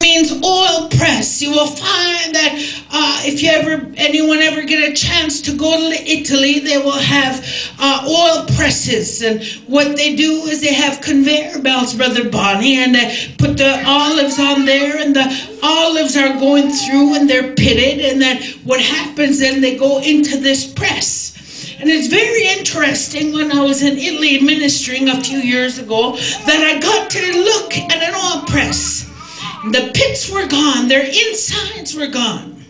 means oil press. You will find that if anyone ever get a chance to go to Italy, they will have oil presses, and what they do is they have conveyor belts, Brother Bonnie, and they put the olives on there, and the olives are going through and they're pitted, and then what happens then, they go into this press. And it's very interesting, when I was in Italy ministering a few years ago, that I got to look at an oil press. The pits were gone. Their insides were gone.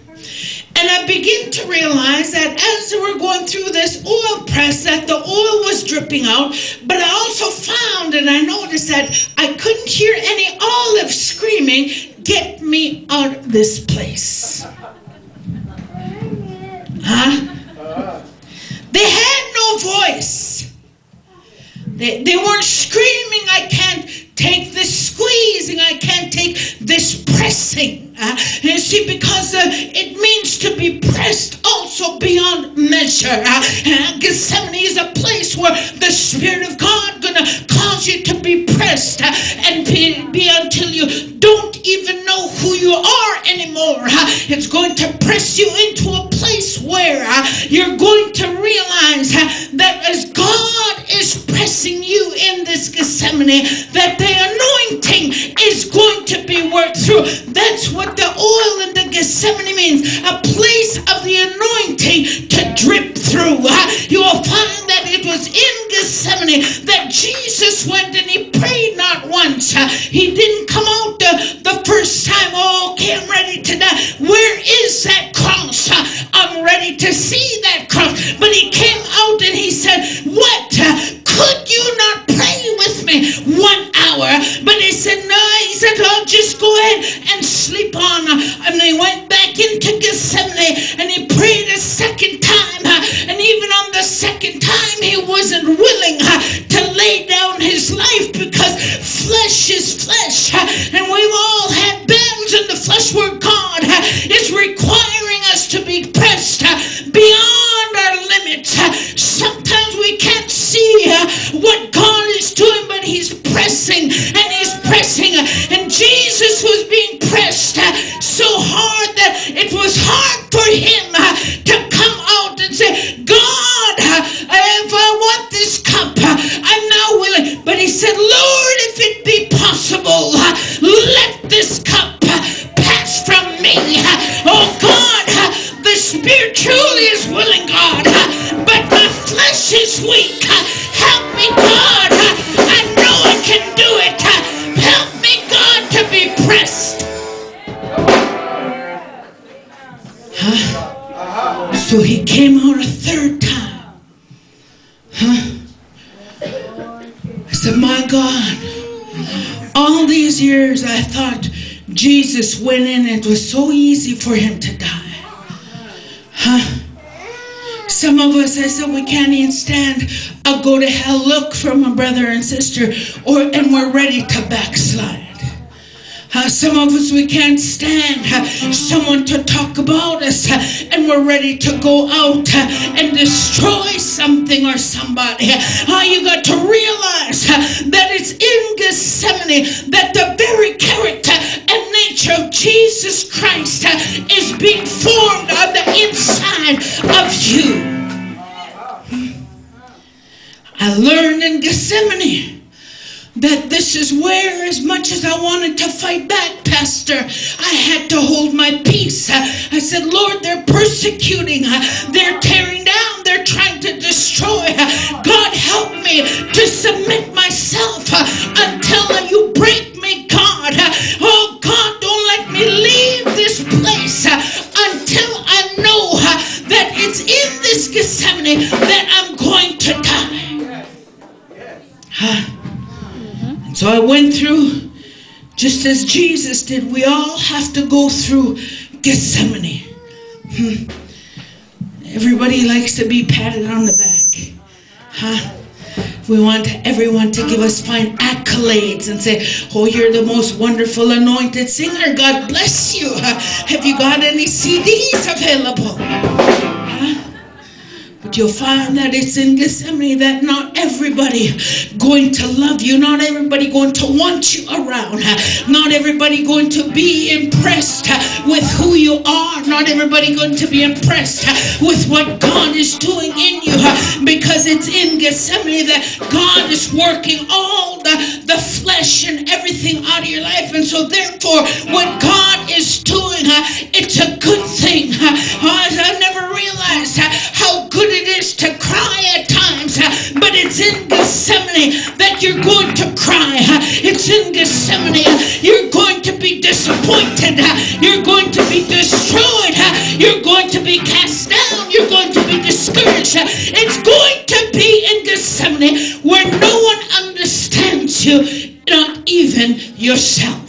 And I began to realize that as they were going through this oil press, that the oil was dripping out. But I also found, and I noticed that I couldn't hear any olive screaming, "Get me out of this place." Huh? They had no voice. They weren't screaming, "I can't take this squeezing, I can't take this pressing." You see, because it means to be pressed also beyond measure. Gethsemane is a place where the Spirit of God gonna cause you to be pressed and be until you don't even know who you are anymore. It's going to press you into a place where you're going to realize that as God is pressing you in this Gethsemane, that the anointing is going to be worked through. That's what the oil in the Gethsemane means, a place of the anointing to drip through. You will find that it was in Gethsemane that Jesus went and he prayed not once. He didn't come out the first time, "Oh, okay, I'm ready to die. Where is that cross? I'm ready to see that cross." But he came out and he said, "What? Could you not pray with me 1 hour?" But he said, "No." He said, "I'll just go ahead and sleep on." And he went back into Gethsemane and he prayed a second time. And even on the second time, he wasn't willing to lay down his life, because flesh is flesh. And we've all had battles in the flesh where God is requiring us to be pressed beyond our limits. Sometimes we can't see what God is doing, but he's pressing and he's pressing. And Jesus was being pressed so hard that it was hard for him to come out and say, "God, if I want this cup, I'm now willing." But he said, "Lord, if it be possible, let this cup pass from me." Oh God, the Spirit truly is willing, God, but my flesh is weak. Help me, God. I know I can do it. Help me, God, to be pressed. So he came out a third time. I said, "My God, all these years I thought Jesus went in and it was so easy for him to die." Some of us, I said, we can't even stand a go to hell look from a brother and sister, and we're ready to backslide. Some of us, we can't stand someone to talk about us, and we're ready to go out and destroy something or somebody. You got to realize that it's in Gethsemane that the very character and nature of Jesus Christ is being formed on the inside of you. I learned in Gethsemane that this is where, as much as I wanted to fight back, Pastor, I had to hold my peace. I said, "Lord, they're persecuting. They're tearing down. They're trying to destroy. God, help me to submit myself until you break me, God. Oh, God, don't let me leave this place until I know that it's in this Gethsemane that I'm going to die." So I went through just as Jesus did. We all have to go through Gethsemane. Everybody likes to be patted on the back. We want everyone to give us fine accolades and say, "Oh, you're the most wonderful anointed singer. God bless you. Have you got any CDs available?" But you'll find that it's in Gethsemane that not everybody going to love you, not everybody going to want you around, not everybody going to be impressed with who you are, not everybody going to be impressed with what God is doing in you, because it's in Gethsemane that God is working all the flesh and everything out of your life. And so therefore what God is doing, it's a good thing. I never realized how good it is to cry at times, but it's in Gethsemane that you're going to cry. It's in Gethsemane you're going to be disappointed, you're going to be destroyed, you're going to be cast down, you're going to be discouraged. It's going to be in Gethsemane where no one understands you, not even yourself.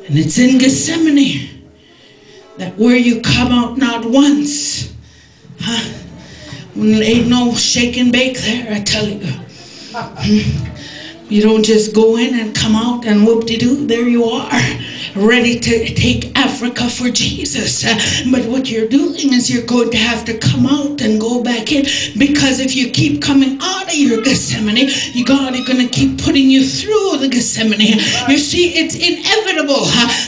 And it's in Gethsemane that where you come out not once, when there ain't no shake and bake there, I tell you. You don't just go in and come out and whoop-de-doo, there you are, ready to take Africa for Jesus. But what you're doing is you're going to have to come out and go back in, because if you keep coming out of your Gethsemane, God is going to keep putting you through the Gethsemane. You see, it's inevitable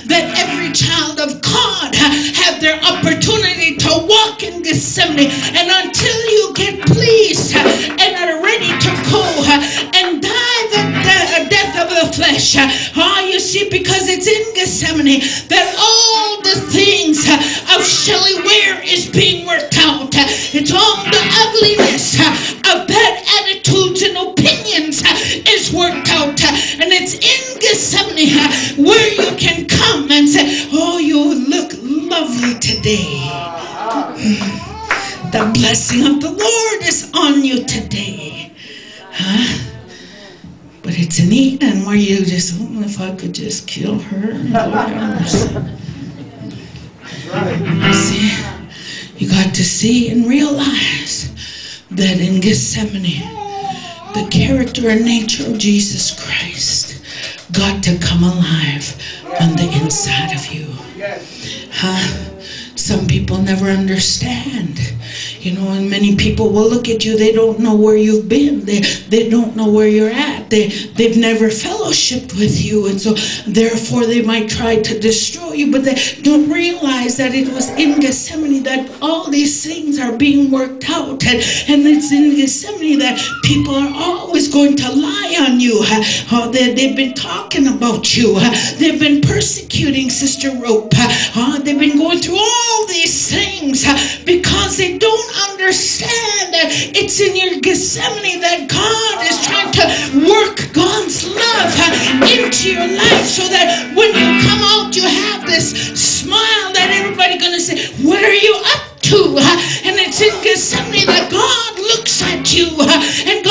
that every child of God have their opportunity to walk in Gethsemane, and until you get pleased and are ready to go and die the death of the flesh, you see, because it's in Gethsemane that all the things of Shelly Ware is being worked out. It's all the ugliness of bad attitudes and opinions is worked out, and it's in Gethsemane where you can come and say, oh, you look lovely today. The blessing of the Lord is on you today. But it's in Eden where you just, oh, if I could just kill her. See, you got to see and realize that in Gethsemane, the character and nature of Jesus Christ got to come alive on the inside of you. Some people never understand. You know, and many people will look at you, they don't know where you've been. They don't know where you're at. They've never fellowshiped with you, and so therefore they might try to destroy you, but they don't realize that it was in Gethsemane that all these things are being worked out, and it's in Gethsemane that people are always going to lie on you. They've been talking about you. They've been persecuting Sister Rope. They've been going through all these things because they don't understand that it's in your Gethsemane that God is trying to work God's love into your life, so that when you come out you have this smile that everybody's going to say, what are you up to? And it's in Gethsemane that God looks at you and